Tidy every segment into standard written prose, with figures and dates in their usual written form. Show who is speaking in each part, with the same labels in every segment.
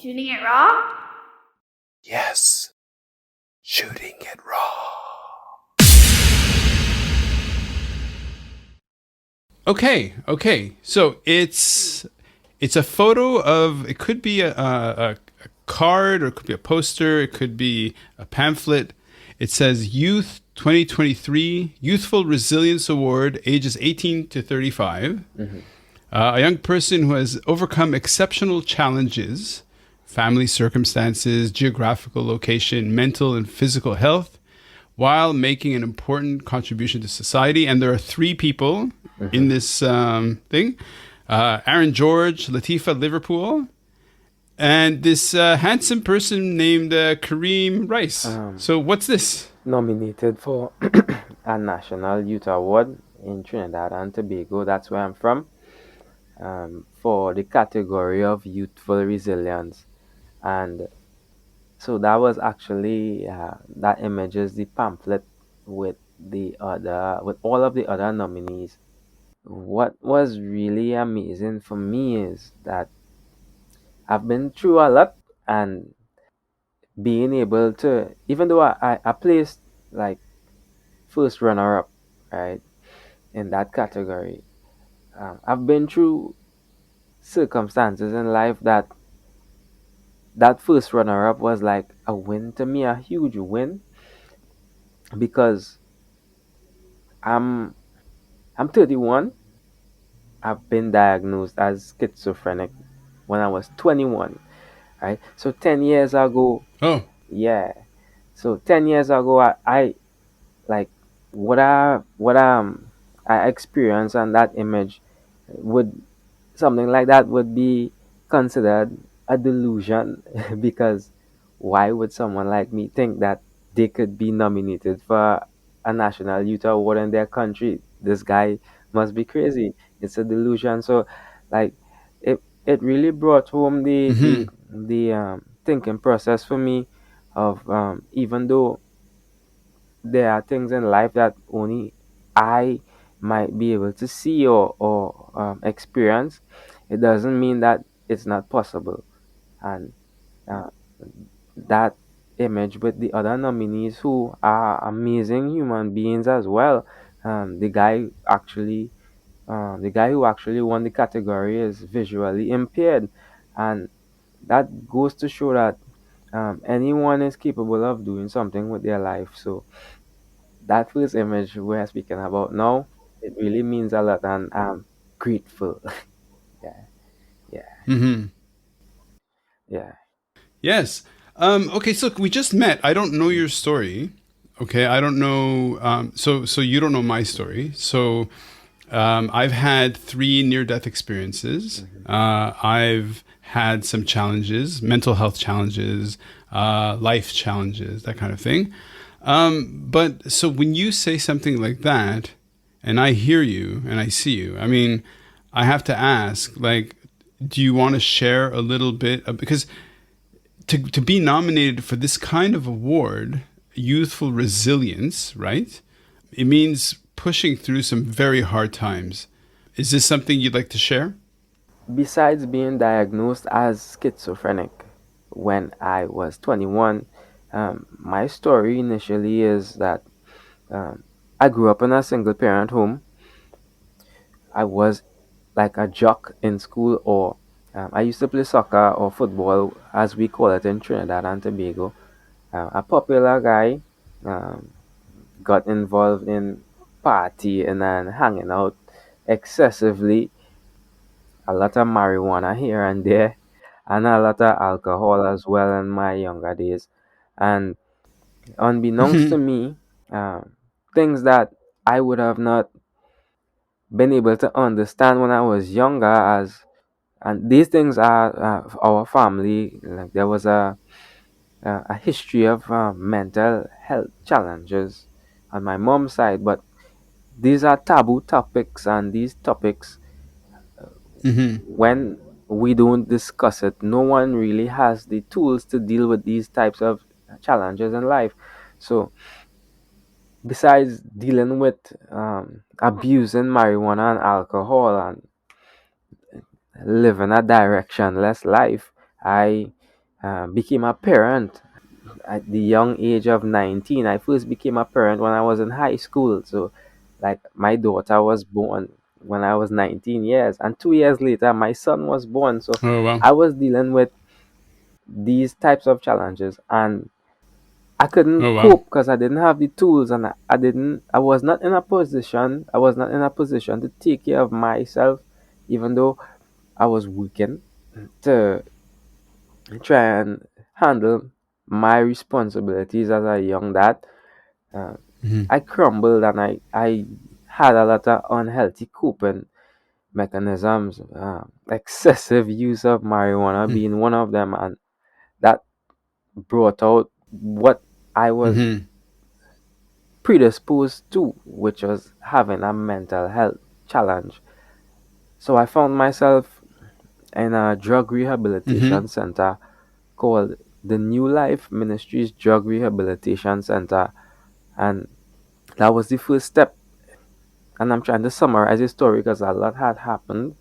Speaker 1: Shooting it raw?
Speaker 2: Yes. Shooting it raw. Okay. So it's a photo of, it could be a card, or it could be a poster, it could be a pamphlet. It says Youth 2023 Youthful Resilience Award, ages 18 to 35. A young person who has overcome exceptional challenges, family circumstances, geographical location, mental and physical health, while making an important contribution to society. And there are three people in this thing. Aaron George, Latifa Liverpool, and this handsome person named Kareem Rice. So what's this?
Speaker 3: Nominated for a National Youth Award in Trinidad and Tobago. That's where I'm from. For the category of youthful resilience. And so that was actually that image is the pamphlet with all of the other nominees. What was really amazing for me is that I've been through a lot, and being able to, even though I placed like first runner up, right, in that category, I've been through circumstances in life that first runner up was like a win to me, a huge win, because I'm I'm 31. I've been diagnosed as schizophrenic when I was 21, right? So 10 years ago,
Speaker 2: Oh,
Speaker 3: yeah. So 10 years ago, I like what I experienced, and that image would something like that would be considered a delusion because why would someone like me think that they could be nominated for a national youth award in their country? This guy must be crazy. It's a delusion. So like it really brought home the thinking process for me of even though there are things in life that only I might be able to see or experience, it doesn't mean that it's not possible. And uh, that image with the other nominees who are amazing human beings as well. The guy who actually won the category is visually impaired, and that goes to show that anyone is capable of doing something with their life. So that first image we're speaking about now, it really means a lot, and I'm grateful. Yeah, yeah, yeah.
Speaker 2: yes. Okay, so we just met. I don't know your story. Okay, I don't know. So you don't know my story. So I've had 3 near-death experiences. I've had some challenges, mental health challenges, life challenges, that kind of thing. But so when you say something like that, and I hear you and I see you, I mean, I have to ask, like, do you want to share a little bit of, because to be nominated for this kind of award, youthful resilience, right? It means pushing through some very hard times. Is this something you'd like to share?
Speaker 3: Besides being diagnosed as schizophrenic when I was 21, my story initially is that I grew up in a single parent home. I was like a jock in school, or I used to play soccer or football, as we call it in Trinidad and Tobago. A popular guy, um, got involved in partying and hanging out excessively, a lot of marijuana here and there, and a lot of alcohol as well in my younger days. And unbeknownst to me, things that I would have not been able to understand when I was younger, as and these things are our family. Like there was a history of mental health challenges on my mom's side, but these are taboo topics, and these topics, when we don't discuss it, no one really has the tools to deal with these types of challenges in life. So besides dealing with abusing marijuana and alcohol and living a directionless life, I became a parent at the young age of 19. I first became a parent when I was in high school. So, like, my daughter was born when I was 19 years, and 2 years later, my son was born. So,
Speaker 2: Oh wow.
Speaker 3: I was dealing with these types of challenges, and I couldn't
Speaker 2: Oh wow.
Speaker 3: cope because I didn't have the tools, and I was not in a position, to take care of myself, even though I was working to try and handle my responsibilities as a young dad. Uh,
Speaker 2: Hmm.
Speaker 3: I crumbled, and I had a lot of unhealthy coping mechanisms, excessive use of marijuana being one of them, and that brought out what I was
Speaker 2: Hmm.
Speaker 3: predisposed to, which was having a mental health challenge. So I found myself in a drug
Speaker 2: Hmm.
Speaker 3: rehabilitation center called the New Life Ministries Drug Rehabilitation Center, and that was the first step. And I'm trying to summarize the story because a lot had happened.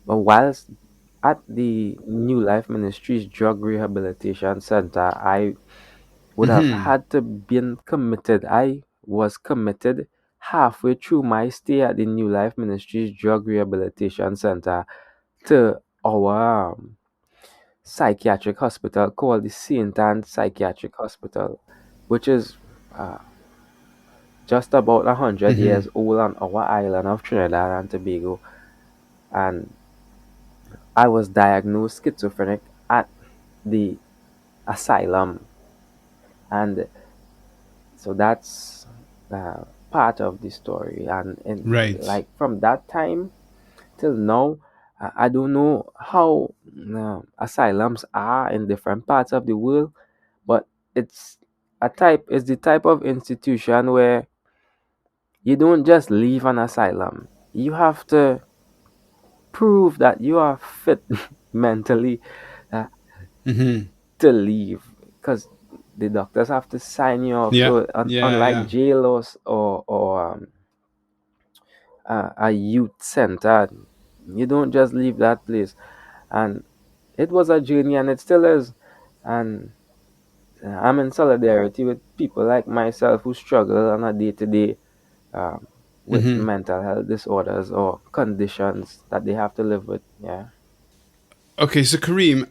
Speaker 3: But whilst at the New Life Ministries Drug Rehabilitation Center, I would have
Speaker 2: Hmm.
Speaker 3: had to been committed. I was committed halfway through my stay at the New Life Ministries Drug Rehabilitation Center to our psychiatric hospital called the St. Anne Psychiatric Hospital, which is uh, just about 100 years
Speaker 2: Hmm.
Speaker 3: old on our island of Trinidad and Tobago. And I was diagnosed schizophrenic at the asylum. And so that's part of the story. And
Speaker 2: Right.
Speaker 3: like from that time till now, I don't know how asylums are in different parts of the world, but it's it's the type of institution where you don't just leave an asylum. You have to prove that you are fit mentally uh,
Speaker 2: Hmm.
Speaker 3: to leave, because the doctors have to sign you off.
Speaker 2: Yeah.
Speaker 3: So
Speaker 2: Yeah.
Speaker 3: unlike
Speaker 2: Yeah.
Speaker 3: jail or a youth center, you don't just leave that place. And it was a journey, and it still is. And I'm in solidarity with people like myself who struggle on a day to day with
Speaker 2: Hmm.
Speaker 3: mental health disorders or conditions that they have to live with. Yeah.
Speaker 2: Okay, so Kareem,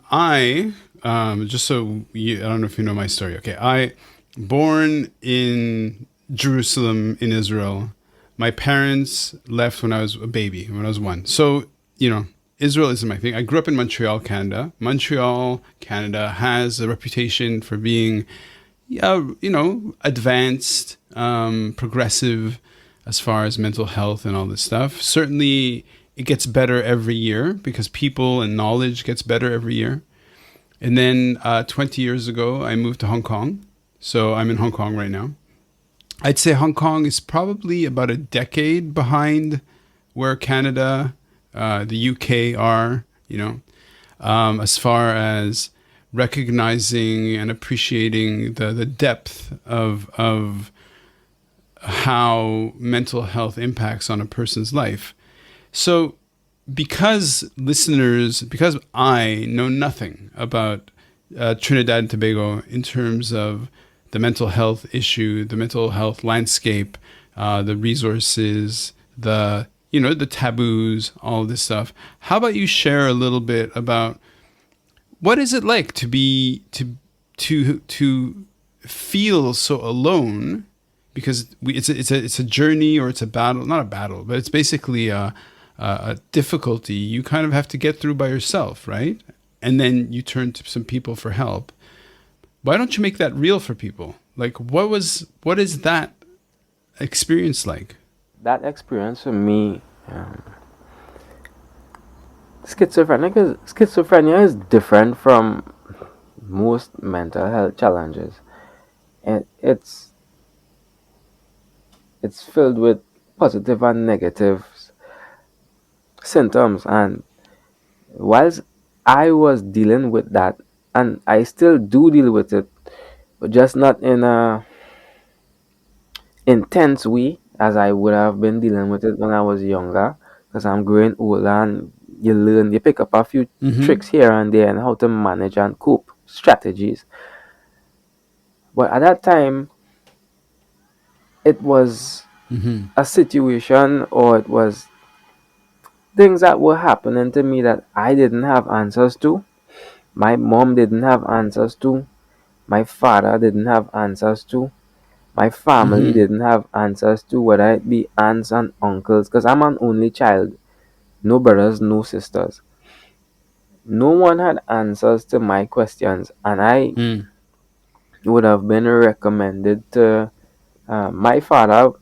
Speaker 2: just so you, I don't know if you know my story. Okay, I born in Jerusalem in Israel. My parents left when I was a baby, when I was one. So Israel isn't my thing. I grew up in Montreal, Canada. Montreal, Canada has a reputation for being, yeah, advanced, progressive as far as mental health and all this stuff. Certainly, it gets better every year because people and knowledge gets better every year. And then 20 years ago, I moved to Hong Kong. So I'm in Hong Kong right now. I'd say Hong Kong is probably about a decade behind where Canada, the UK are, as far as recognizing and appreciating the depth of how mental health impacts on a person's life. So, because I know nothing about Trinidad and Tobago in terms of the mental health issue, the mental health landscape, the resources, the taboos, all this stuff. How about you share a little bit about what is it like to be to feel so alone, because it's a journey, or it's a battle, not a battle, but it's basically a difficulty you kind of have to get through by yourself, right? And then you turn to some people for help. Why don't you make that real for people? Like, what is that experience like?
Speaker 3: That experience for me, schizophrenia is different from most mental health challenges. And it's filled with positive and negative symptoms. And whilst I was dealing with that, and I still do deal with it, but just not in a intense way as I would have been dealing with it when I was younger, because I'm growing older and you pick up a few
Speaker 2: Mm-hmm.
Speaker 3: tricks here and there and how to manage and cope. strategies. But at that time, it was a situation, or it was things that were happening to me that I didn't have answers to. My mom didn't have answers to. My father didn't have answers to. My family
Speaker 2: Mm-hmm.
Speaker 3: didn't have answers to, whether it be aunts and uncles, because I'm an only child. No brothers, no sisters. No one had answers to my questions, and I
Speaker 2: Mm.
Speaker 3: would have been recommended to my father.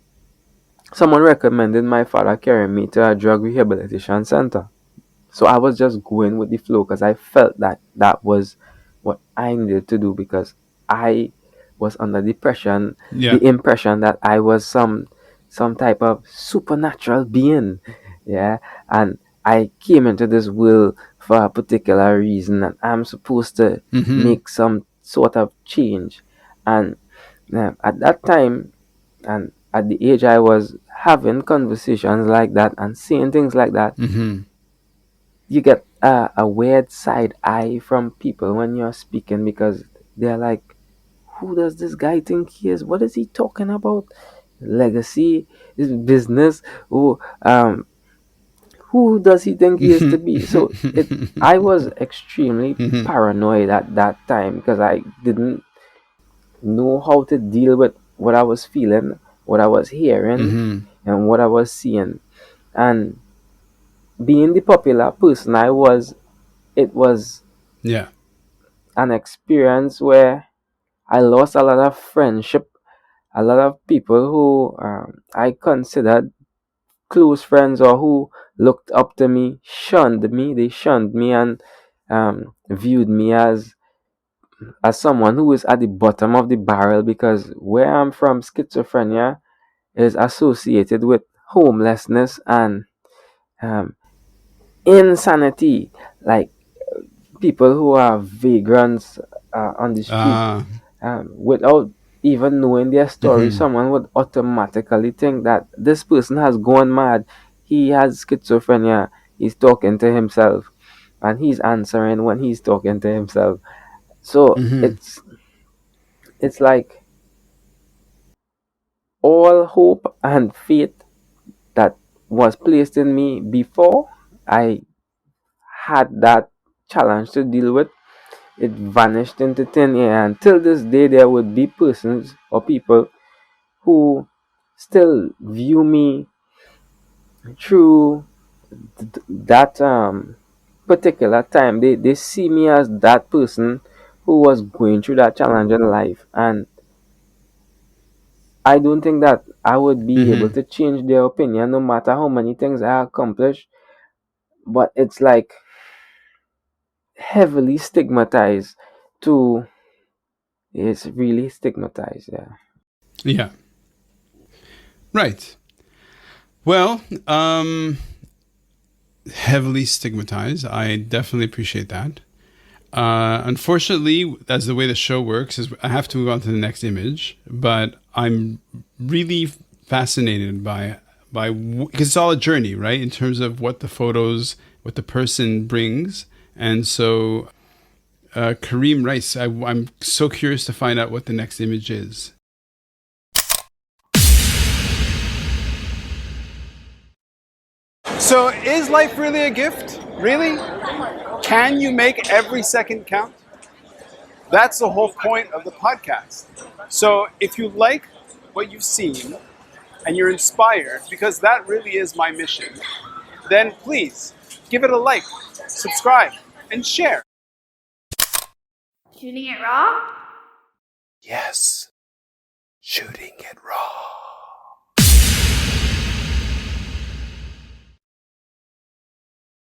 Speaker 3: Someone recommended my father carry me to a drug rehabilitation center. So I was just going with the flow because I felt that that was what I needed to do, because I was under depression,
Speaker 2: Yeah.
Speaker 3: the impression that I was some type of supernatural being. Yeah. And I came into this world for a particular reason, and I'm supposed to
Speaker 2: Mm-hmm.
Speaker 3: make some sort of change. And at that time, and at the age I was having conversations like that and saying things like that,
Speaker 2: Mm-hmm.
Speaker 3: you get a weird side eye from people when you're speaking, because they're like, who does this guy think he is? What is he talking about? Legacy, his business. Who does he think he is to be? So I was extremely
Speaker 2: Mm-hmm.
Speaker 3: paranoid at that time, because I didn't know how to deal with what I was feeling, what I was hearing,
Speaker 2: Mm-hmm.
Speaker 3: and what I was seeing. And being the popular person I was, it was
Speaker 2: Yeah.
Speaker 3: an experience where I lost a lot of friendship. A lot of people who I considered close friends, or who looked up to me, shunned me. They shunned me and viewed me as someone who is at the bottom of the barrel, because where I'm from, schizophrenia is associated with homelessness and um, insanity. Like people who are vagrants on the street,
Speaker 2: Uh,
Speaker 3: without even knowing their story,
Speaker 2: mm-hmm.
Speaker 3: someone would automatically think that this person has gone mad. He has schizophrenia. He's talking to himself, and he's answering when he's talking to himself. So
Speaker 2: Mm-hmm.
Speaker 3: it's like all hope and faith that was placed in me before I had that challenge to deal with, it vanished into thin air. And till this day, there would be persons or people who still view me through that particular time. They see me as that person who was going through that challenge in life. And I don't think that I would be able
Speaker 2: Mm-hmm.
Speaker 3: to change their opinion no matter how many things I accomplish. But it's like heavily stigmatized to, it's really stigmatized, yeah.
Speaker 2: Yeah. Right. Well, heavily stigmatized. I definitely appreciate that. Unfortunately, as the way the show works, is I have to move on to the next image. But I'm really fascinated by because it's all a journey, right? In terms of what the photos, what the person brings, and so Kareem Rice. I'm so curious to find out what the next image is. So, is life really a gift? Really? Can you make every second count? That's the whole point of the podcast. So if you like what you've seen and you're inspired, because that really is my mission, then please give it a like, subscribe, and share.
Speaker 1: Shooting it raw?
Speaker 2: Yes, shooting